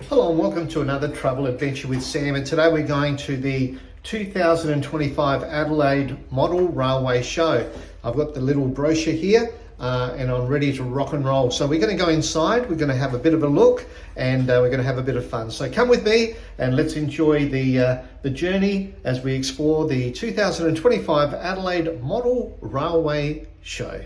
Hello and welcome to another travel adventure with Sam, and today we're going to the 2025 Adelaide Model Railway Show. I've got the little brochure here and I'm ready to rock and roll. So we're going to go inside, we're going to have a bit of a look, and we're going to have a bit of fun. So come with me and let's enjoy the journey as we explore the 2025 Adelaide Model Railway Show.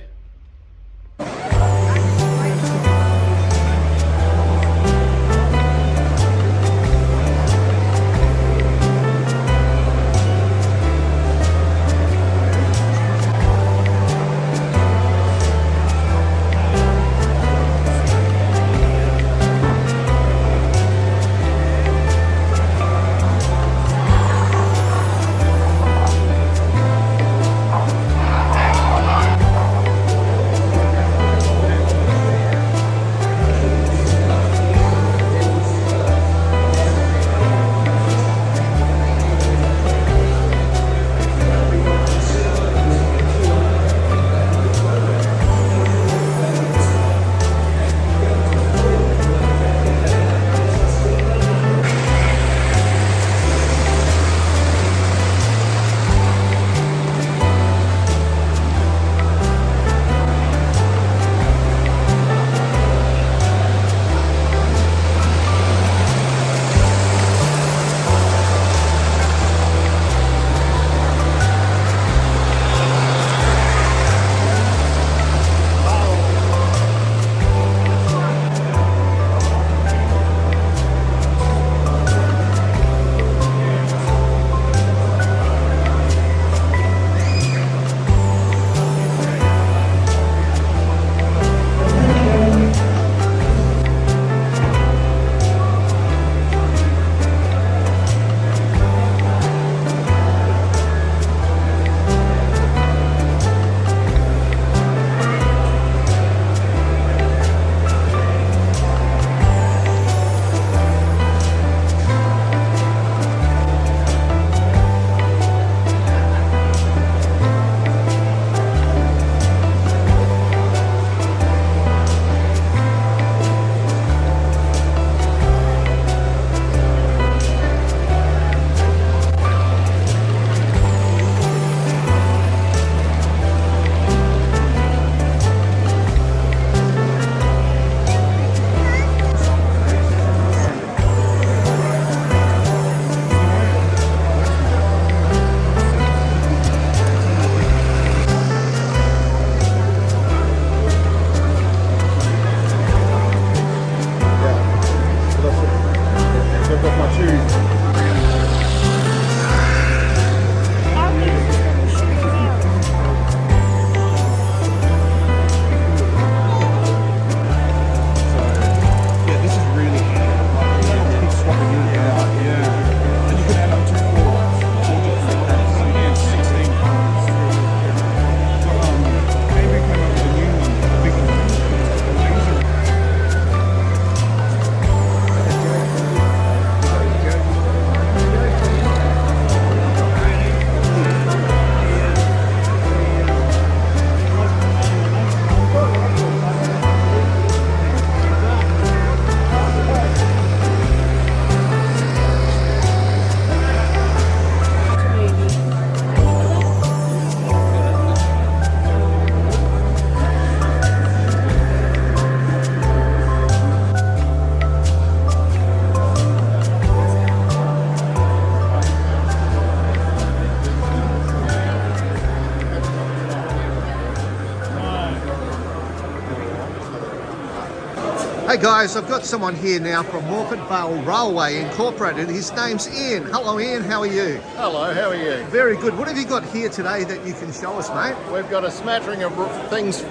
Hey guys, I've got someone here now from Bale Railway Incorporated. His name's Ian. Hello Ian, how are you? Hello, how are you? Very good. What have you got here today that you can show us, mate? We've got a smattering of things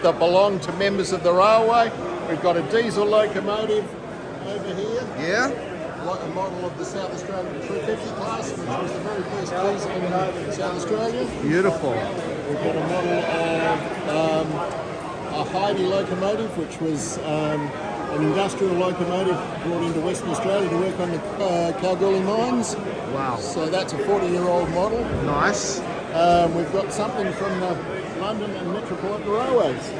that belong to members of the railway. We've got a diesel locomotive over here. Yeah? A model of the South Australian 350 class, which was the very first diesel in South Australia. Beautiful. We've got a model of a Heidi locomotive, which was an industrial locomotive brought into Western Australia to work on the Kalgoorlie mines. Wow. So that's a 40-year-old model. Nice. We've got something from the London and Metropolitan Railways.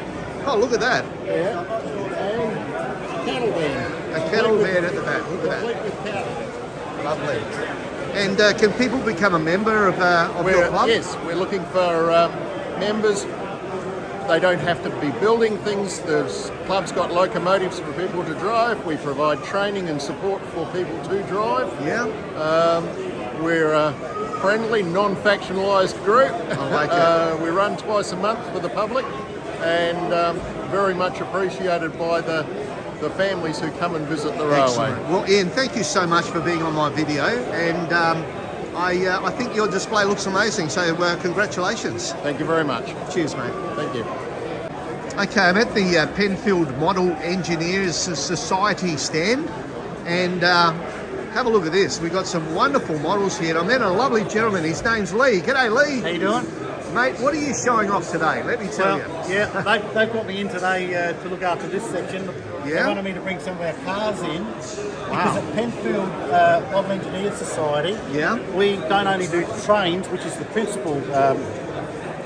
Oh, look at that. Yeah. And a cattle van. A kettle bed at the back. Look at Complete with that. couch. Lovely. And can people become a member of your club? Yes, we're looking for members. They don't have to be building things. The club's got locomotives for people to drive. We provide training and support for people to drive. Yeah. We're a friendly, non-factionalised group. I like it. We run twice a month for the public, and very much appreciated by the families who come and visit the railway. Excellent. Well, Ian, thank you so much for being on my video, and I think your display looks amazing, so congratulations. Thank you very much. Cheers, mate. Thank you. Okay, I'm at the Penfield Model Engineers Society stand, and have a look at this. We've got some wonderful models here. I met a lovely gentleman. His name's Lee. G'day, Lee. How you doing? Mate, what are you showing off today? Let me tell you. Yeah, they've got me in today to look after this section. Yeah? They wanted me to bring some of our cars in because at Penfield Model Engineers Society, Yeah? we don't only do trains, which is the principal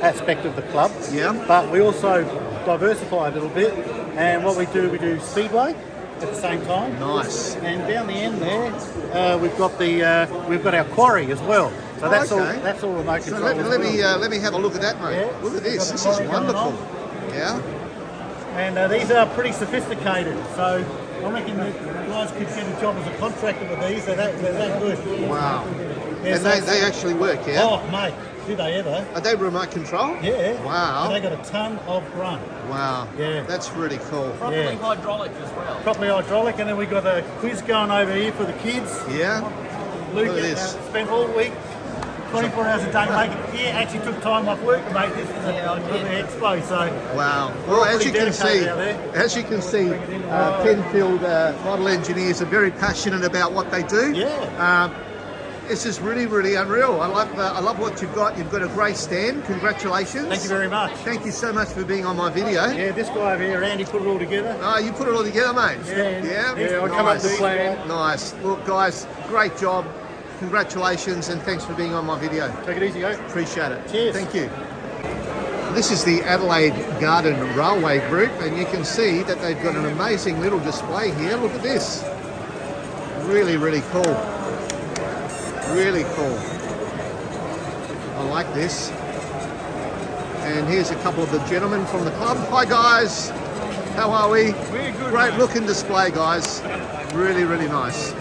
aspect of the club, Yeah? but we also diversify a little bit. And what we do speedway at the same time. Nice. And down the end there, we've got our quarry as well. So that's Okay. all remote So control. let me have a look at that, mate. Yeah. Look at We've this. got This the is quarry going wonderful. on. Yeah? And these are pretty sophisticated, so I reckon the guys could get a job as a contractor with these. They're that good. Wow. Yeah, And so- they actually work, yeah? Oh, mate, do they ever? Are they remote control? Yeah. Wow. And they got a ton of grunt. Wow. Yeah. That's really cool. Yeah. hydraulic as well. Properly hydraulic, and then we got a quiz going over here for the kids. Yeah? Luke Look at this. spent all week, 24 hours a day making. He actually took time off work to make this for the expo. So Wow. Well, as pretty you can dedicated out there. Penfield model engineers are very passionate about what they do. Yeah. This is really, really unreal. I love what you've got. You've got a great stand. Congratulations. Thank you very much. Thank you so much for being on my video. Yeah, this guy over here, Andy, put it all together. Oh, you put it all together, mate. Yeah. Yeah. I come up with a plan. Nice. Look, guys, great job. Congratulations, and thanks for being on my video. Take it easy, guys. Appreciate it. Cheers. Thank you. This is the Adelaide Garden Railway Group, and you can see that they've got an amazing little display here. Look at this. Really, really cool. Really cool. I like this. And here's a couple of the gentlemen from the club. Hi guys. How are we? We're good. Great looking display, guys. Really, really nice.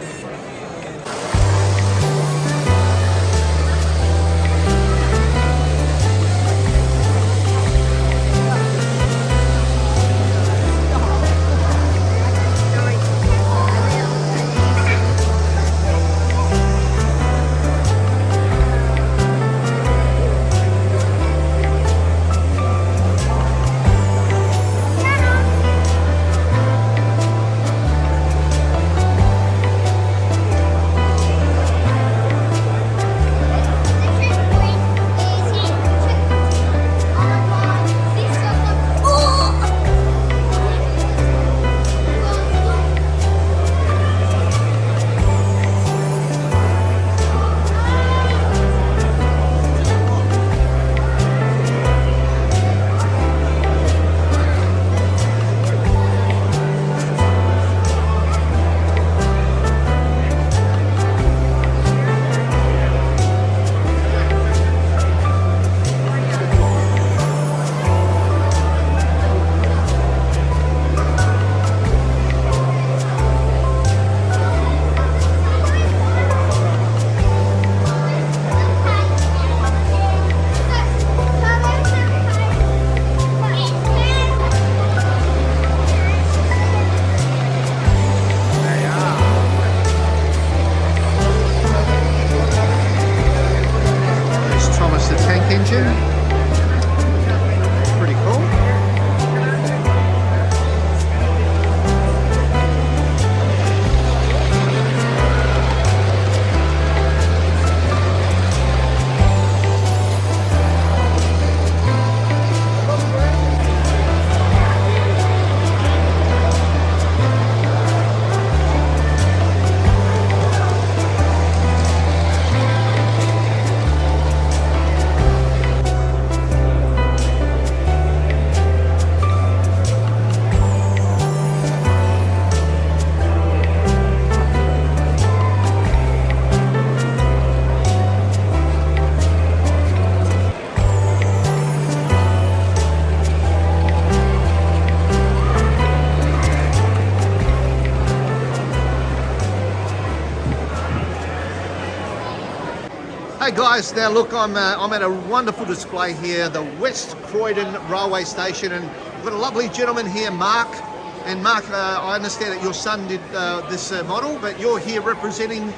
Hey guys, now look, I'm at a wonderful display here, the West Croydon Railway Station, and we've got a lovely gentleman here, Mark. And Mark, I understand that your son did this model, but you're here representing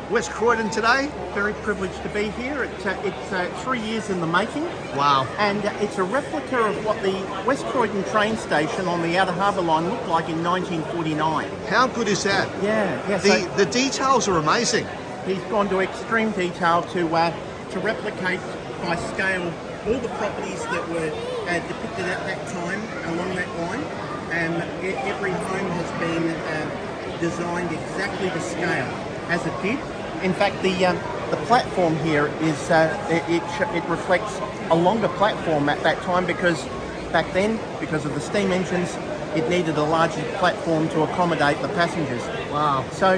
West Croydon today? Very privileged to be here. It's 3 years in the making. Wow. And it's a replica of what the West Croydon train station on the Outer Harbour line looked like in 1949. How good is that? Yeah. The details are amazing. He's gone to extreme detail to replicate by scale all the properties that were depicted at that time along that line. And every home has been designed exactly to scale as it did. In fact, the platform here is it reflects a longer platform at that time because back then, because of the steam engines, it needed a larger platform to accommodate the passengers. Wow. So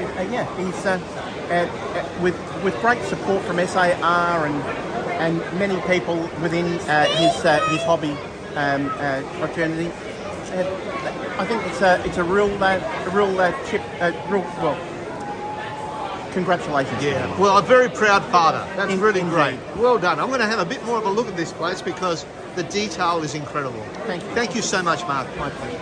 he's with great support from SAR and many people within his hobby fraternity. I think it's a real congratulations. Yeah. Well, a very proud father. That's really Indeed. great. Well done. I'm going to have a bit more of a look at this place because the detail is incredible. Thank you. Thank you so much, Mark. My pleasure.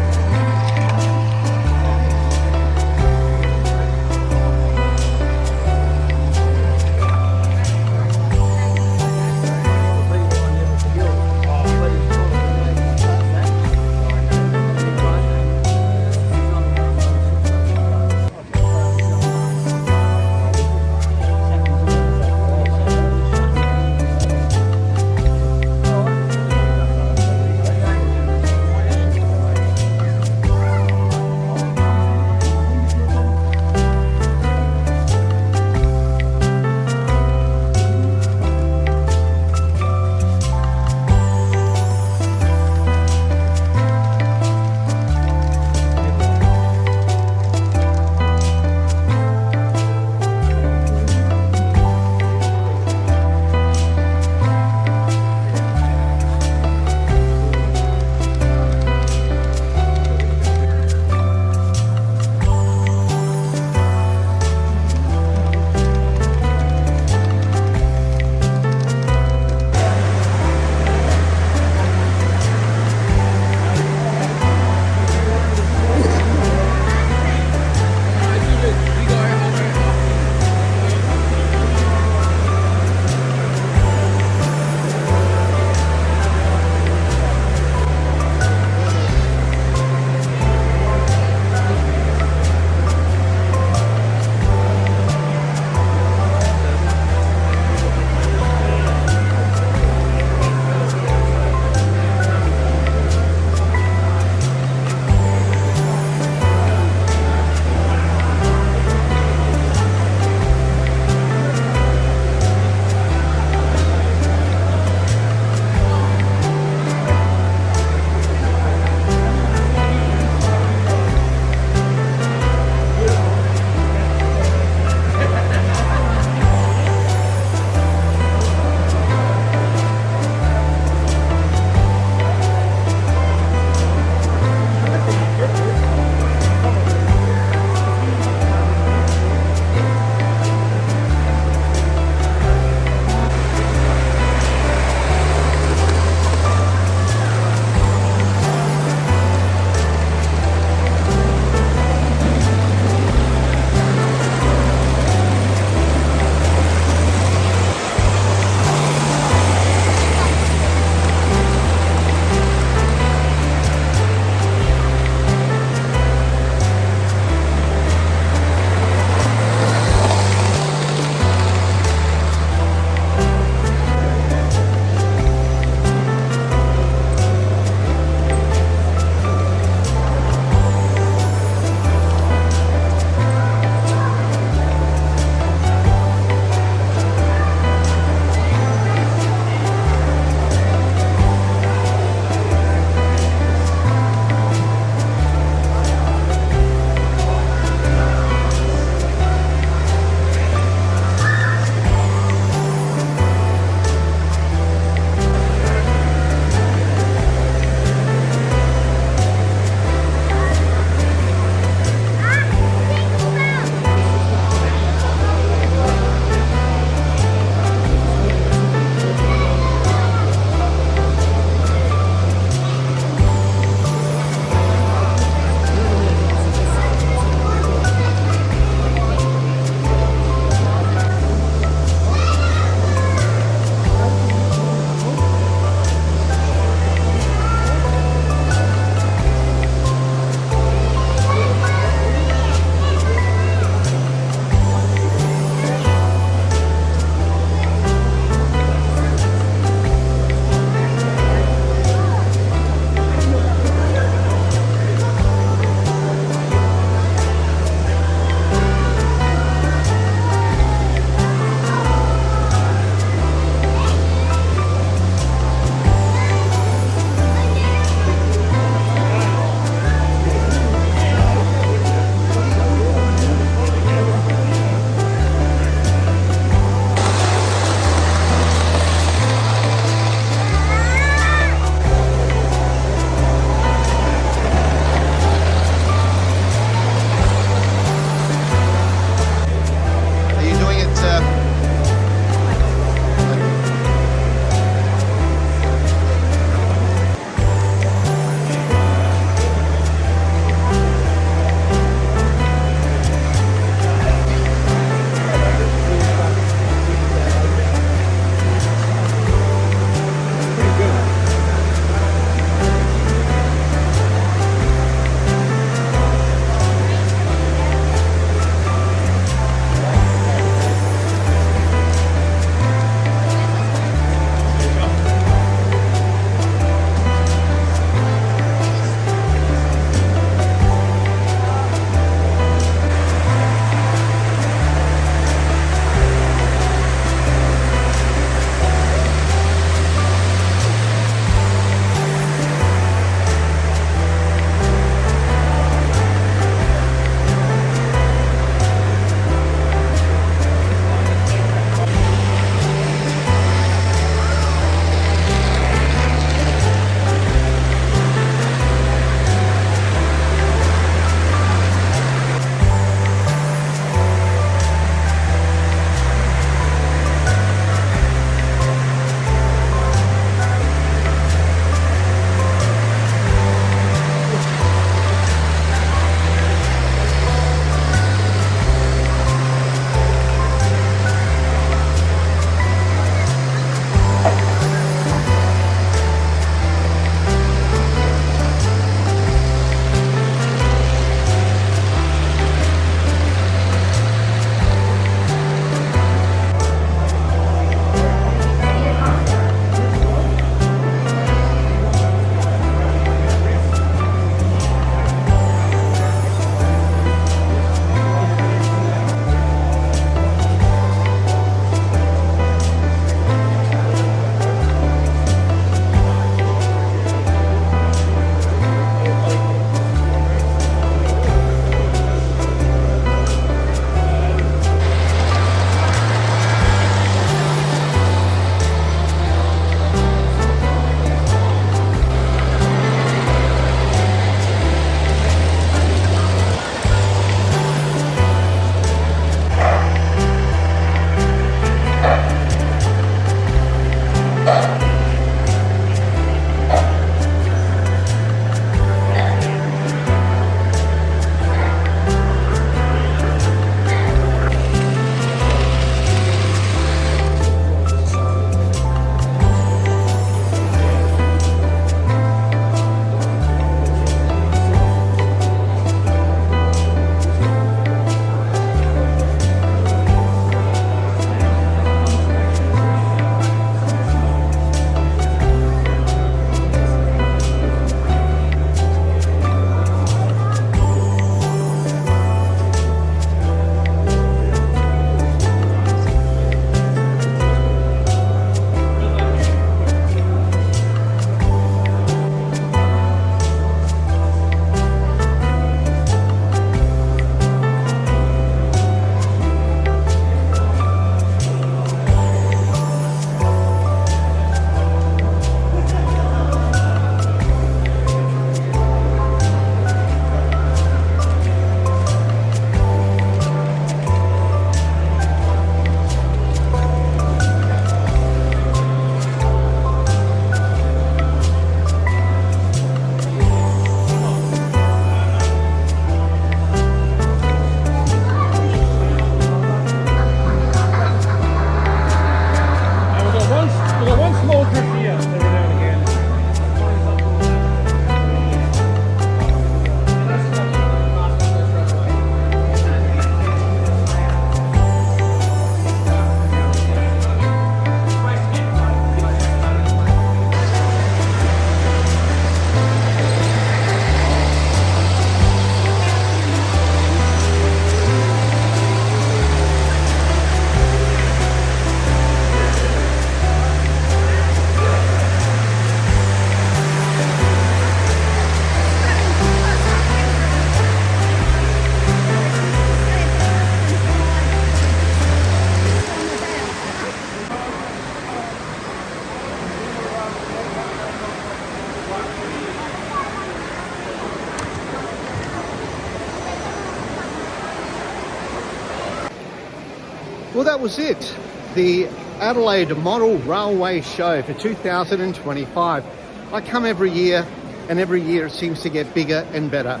Well, that was it. The Adelaide Model Railway Show for 2025. I come every year, and every year it seems to get bigger and better.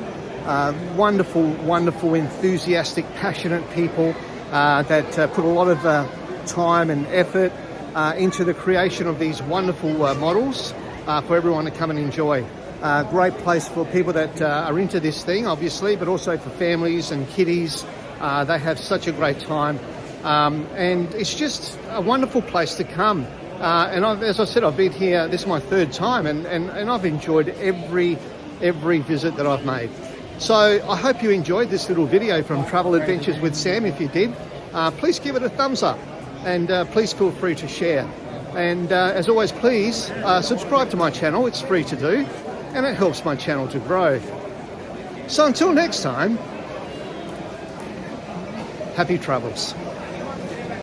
Wonderful, enthusiastic, passionate people that put a lot of time and effort into the creation of these wonderful models for everyone to come and enjoy. Great place for people that are into this thing, obviously, but also for families and kiddies. They have such a great time. And it's just a wonderful place to come. And as I said, I've been here, this is my third time, and I've enjoyed every visit that I've made. So I hope you enjoyed this little video from Travel Adventures with Sam. If you did, please give it a thumbs up, and please feel free to share. And as always, please subscribe to my channel. It's free to do, and it helps my channel to grow. So until next time, happy travels.